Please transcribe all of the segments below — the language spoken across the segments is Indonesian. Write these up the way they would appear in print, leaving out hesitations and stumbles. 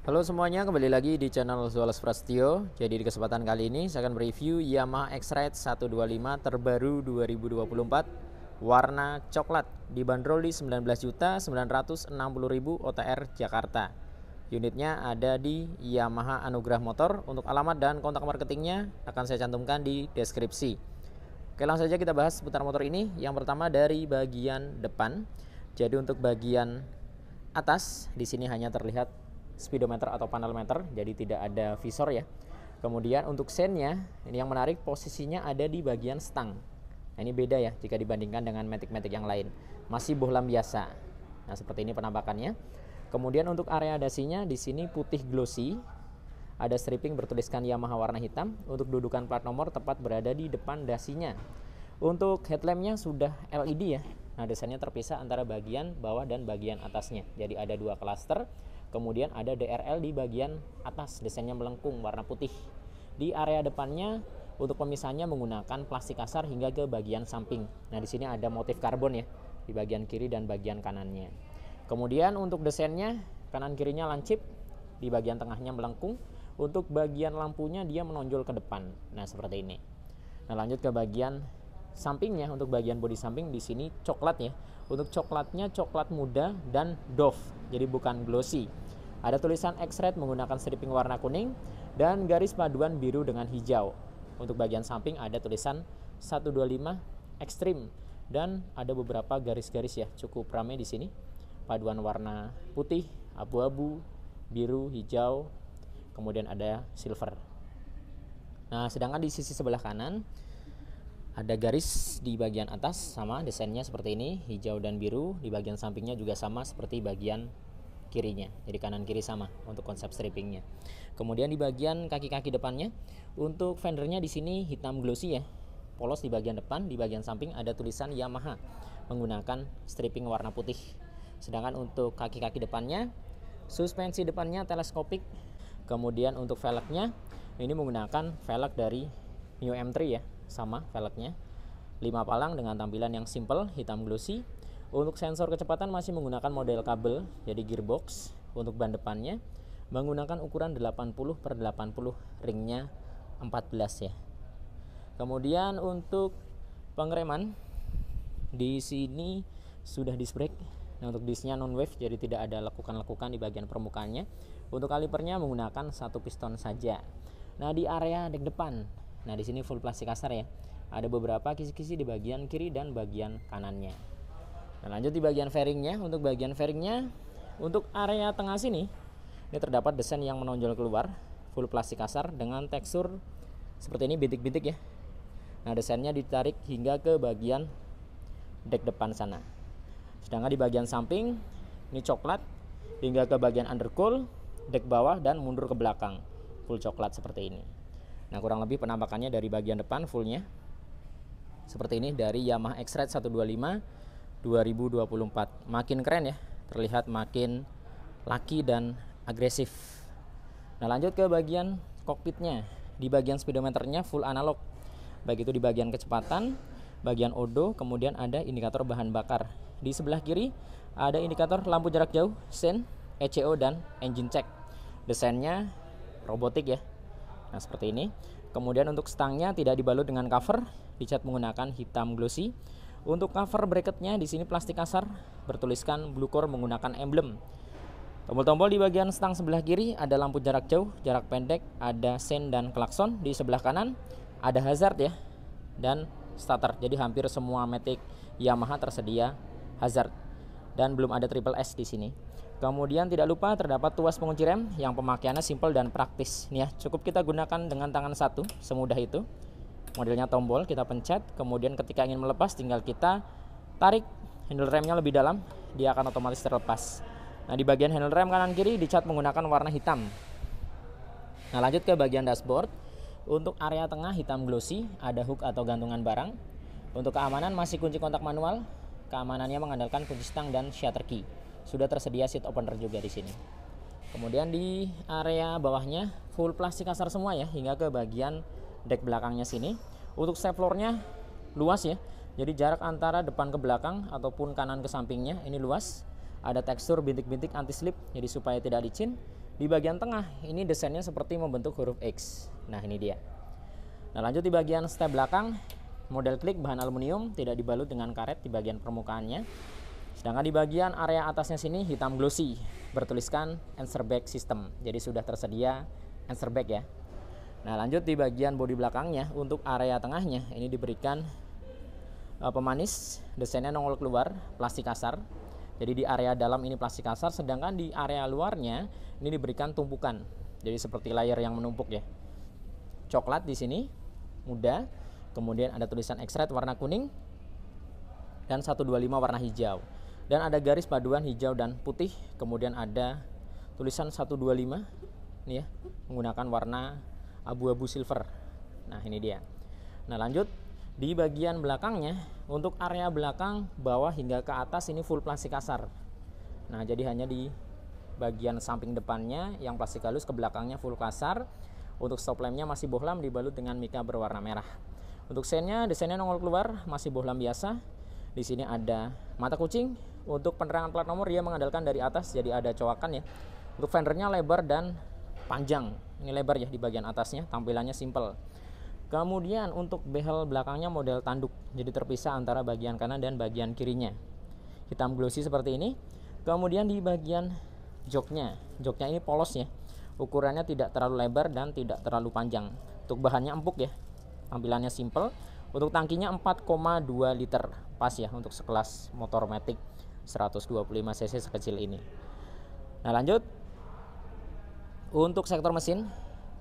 Halo semuanya, kembali lagi di channel Zualas Prastio. Jadi di kesempatan kali ini saya akan mereview Yamaha X-Ride 125 terbaru 2024 warna coklat, dibanderol di 19.960.000 OTR Jakarta. Unitnya ada di Yamaha Anugrah Motor. Untuk alamat dan kontak marketingnya akan saya cantumkan di deskripsi. Oke, langsung saja kita bahas seputar motor ini. Yang pertama dari bagian depan. Jadi untuk bagian atas di sini hanya terlihat speedometer atau panel meter, jadi tidak ada visor ya. Kemudian untuk sennya, ini yang menarik, posisinya ada di bagian stang. Nah, ini beda ya jika dibandingkan dengan matic-matic yang lain. Masih bohlam biasa. Nah, seperti ini penampakannya. Kemudian untuk area dasinya di sini putih glossy. Ada stripping bertuliskan Yamaha warna hitam. Untuk dudukan plat nomor tepat berada di depan dasinya. Untuk headlampnya sudah LED ya. Nah, desainnya terpisah antara bagian bawah dan bagian atasnya. Jadi ada dua klaster. Kemudian ada DRL di bagian atas, desainnya melengkung warna putih. Di area depannya untuk pemisahnya menggunakan plastik kasar hingga ke bagian samping. Nah, di sini ada motif karbon ya di bagian kiri dan bagian kanannya. Kemudian untuk desainnya kanan kirinya lancip, di bagian tengahnya melengkung. Untuk bagian lampunya dia menonjol ke depan. Nah, seperti ini. Nah, lanjut ke bagian sampingnya. Untuk bagian bodi samping di sini coklat ya. Untuk coklatnya coklat muda dan doff, jadi bukan glossy. Ada tulisan X-Ride menggunakan stripping warna kuning dan garis paduan biru dengan hijau. Untuk bagian samping ada tulisan 125 Extreme dan ada beberapa garis-garis ya, cukup ramai di sini. Paduan warna putih, abu-abu, biru, hijau, kemudian ada silver. Nah, sedangkan di sisi sebelah kanan ada garis di bagian atas, sama desainnya seperti ini, hijau dan biru. Di bagian sampingnya juga sama seperti bagian kirinya, jadi kanan kiri sama untuk konsep strippingnya. Kemudian di bagian kaki-kaki depannya, untuk fendernya di sini hitam glossy ya, polos di bagian depan. Di bagian samping ada tulisan Yamaha menggunakan stripping warna putih. Sedangkan untuk kaki-kaki depannya, suspensi depannya teleskopik. Kemudian untuk velgnya ini menggunakan velg dari New M3 ya, sama velgnya 5 palang dengan tampilan yang simple hitam glossy. Untuk sensor kecepatan masih menggunakan model kabel, jadi gearbox. Untuk ban depannya menggunakan ukuran 80/80, ringnya 14 ya. Kemudian untuk pengereman di sini sudah disc brake. Nah, untuk discnya non wave, jadi tidak ada lekukan-lekukan di bagian permukaannya. Untuk kalipernya menggunakan satu piston saja. Nah, di area dek depan, nah di sini full plastik kasar ya. Ada beberapa kisi-kisi di bagian kiri dan bagian kanannya. Nah, lanjut di bagian fairingnya. Untuk bagian fairingnya, untuk area tengah sini, ini terdapat desain yang menonjol keluar, full plastik kasar dengan tekstur seperti ini, bintik-bintik ya. Nah, desainnya ditarik hingga ke bagian dek depan sana. Sedangkan di bagian samping, ini coklat hingga ke bagian undercool, dek bawah dan mundur ke belakang, full coklat seperti ini. Nah, kurang lebih penampakannya dari bagian depan fullnya seperti ini dari Yamaha X-Ride 125 2024. Makin keren ya, terlihat makin laki dan agresif. Nah, lanjut ke bagian kokpitnya. Di bagian speedometernya full analog, baik itu di bagian kecepatan, bagian odo, kemudian ada indikator bahan bakar. Di sebelah kiri ada indikator lampu jarak jauh, sen, ECO dan engine check. Desainnya robotik ya. Nah, seperti ini. Kemudian untuk stangnya tidak dibalut dengan cover, dicat menggunakan hitam glossy. Untuk cover bracketnya di sini plastik kasar, bertuliskan Bluecore menggunakan emblem. Tombol-tombol di bagian stang sebelah kiri ada lampu jarak jauh, jarak pendek, ada sen dan klakson. Di sebelah kanan ada hazard ya dan starter. Jadi hampir semua matic Yamaha tersedia hazard dan belum ada triple S di sini. Kemudian tidak lupa terdapat tuas pengunci rem yang pemakaiannya simple dan praktis. Nih ya, cukup kita gunakan dengan tangan satu, semudah itu. Modelnya tombol, kita pencet, kemudian ketika ingin melepas tinggal kita tarik handle remnya lebih dalam, dia akan otomatis terlepas. Nah, di bagian handle rem kanan kiri dicat menggunakan warna hitam. Nah, lanjut ke bagian dashboard. Untuk area tengah hitam glossy, ada hook atau gantungan barang. Untuk keamanan masih kunci kontak manual. Keamanannya mengandalkan kunci stang dan shutter key. Sudah tersedia seat opener juga di sini. Kemudian di area bawahnya full plastik kasar semua ya, hingga ke bagian dek belakangnya sini. Untuk step floornya luas ya, jadi jarak antara depan ke belakang ataupun kanan ke sampingnya ini luas. Ada tekstur bintik-bintik anti slip, jadi supaya tidak licin. Di bagian tengah ini desainnya seperti membentuk huruf X. Nah, ini dia. Nah, lanjut di bagian step belakang, model klik bahan aluminium, tidak dibalut dengan karet di bagian permukaannya. Sedangkan di bagian area atasnya sini hitam glossy, bertuliskan answer back system. Jadi sudah tersedia answer back ya. Nah, lanjut di bagian bodi belakangnya, untuk area tengahnya ini diberikan pemanis, desainnya nongol keluar, plastik kasar. Jadi di area dalam ini plastik kasar, sedangkan di area luarnya ini diberikan tumpukan. Jadi seperti layar yang menumpuk ya. Coklat di sini, muda, kemudian ada tulisan X-Rite warna kuning dan 125 warna hijau. Dan ada garis paduan hijau dan putih, kemudian ada tulisan 125 ini ya, menggunakan warna abu-abu silver. Nah, ini dia. Nah, lanjut di bagian belakangnya, untuk area belakang bawah hingga ke atas ini full plastik kasar. Nah, jadi hanya di bagian samping depannya yang plastik halus, ke belakangnya full kasar. Untuk stop lampnya masih bohlam dibalut dengan mika berwarna merah. Untuk sennya, desainnya nongol keluar, masih bohlam biasa. Di sini ada mata kucing. Untuk penerangan plat nomor dia mengandalkan dari atas, jadi ada coakan ya. Untuk fendernya lebar dan panjang. Ini lebar ya di bagian atasnya, tampilannya simple. Kemudian untuk behel belakangnya model tanduk, jadi terpisah antara bagian kanan dan bagian kirinya. Hitam glossy seperti ini. Kemudian di bagian joknya ini polos ya. Ukurannya tidak terlalu lebar dan tidak terlalu panjang. Untuk bahannya empuk ya. Tampilannya simple. Untuk tangkinya 4,2 liter. Pas ya untuk sekelas motor matic 125 cc sekecil ini. Nah, lanjut. Untuk sektor mesin,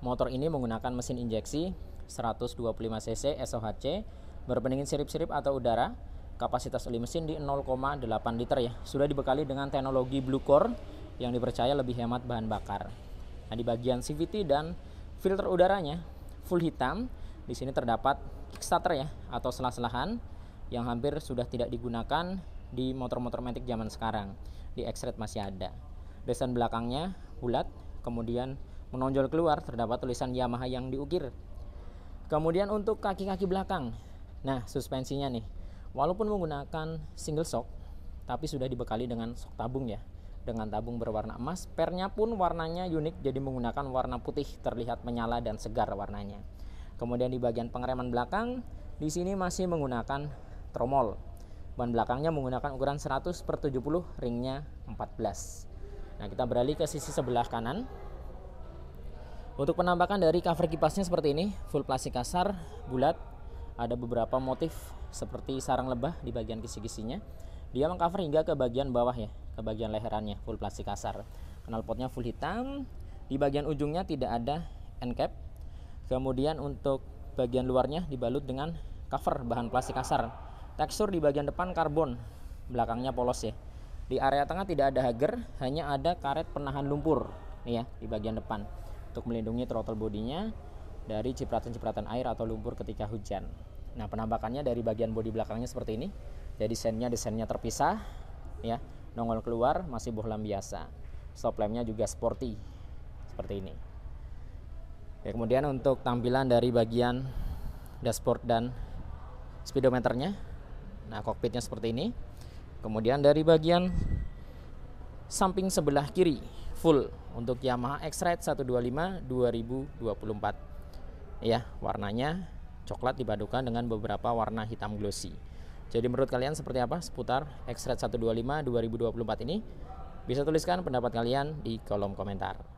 motor ini menggunakan mesin injeksi 125 cc SOHC, berpendingin sirip-sirip atau udara. Kapasitas oli mesin di 0,8 liter ya. Sudah dibekali dengan teknologi Blue Core yang dipercaya lebih hemat bahan bakar. Nah, di bagian CVT dan filter udaranya full hitam. Di sini terdapat kickstarter ya, atau selah-selahan yang hampir sudah tidak digunakan di motor-motor matic zaman sekarang. Di X-Rite masih ada. Desain belakangnya bulat, kemudian menonjol keluar terdapat tulisan Yamaha yang diukir. Kemudian untuk kaki-kaki belakang, nah suspensinya nih, walaupun menggunakan single shock, tapi sudah dibekali dengan shock tabung ya, dengan tabung berwarna emas. Pernya pun warnanya unik, jadi menggunakan warna putih, terlihat menyala dan segar warnanya. Kemudian di bagian pengereman belakang, di sini masih menggunakan tromol. Ban belakangnya menggunakan ukuran 100/70, ringnya 14. Nah, kita beralih ke sisi sebelah kanan. Untuk penampakan dari cover kipasnya seperti ini, full plastik kasar, bulat, ada beberapa motif seperti sarang lebah di bagian kisi-kisinya. Dia mengcover hingga ke bagian bawah ya, ke bagian leherannya, full plastik kasar. Knalpotnya full hitam, di bagian ujungnya tidak ada end cap. Kemudian untuk bagian luarnya dibalut dengan cover bahan plastik kasar. Tekstur di bagian depan karbon, belakangnya polos ya. Di area tengah tidak ada hager, hanya ada karet penahan lumpur nih ya di bagian depan, untuk melindungi throttle bodinya dari cipratan-cipratan air atau lumpur ketika hujan. Nah, penampakannya dari bagian bodi belakangnya seperti ini. Jadi desainnya terpisah ya, nongol keluar, masih bohlam biasa. Stop lampnya juga sporty seperti ini. Ya, kemudian untuk tampilan dari bagian dashboard dan speedometernya, nah kokpitnya seperti ini. Kemudian dari bagian samping sebelah kiri full untuk Yamaha X-Rite 125 2024 ya, warnanya coklat dipadukan dengan beberapa warna hitam glossy. Jadi menurut kalian seperti apa seputar X-Rite 125 2024 ini? Bisa tuliskan pendapat kalian di kolom komentar.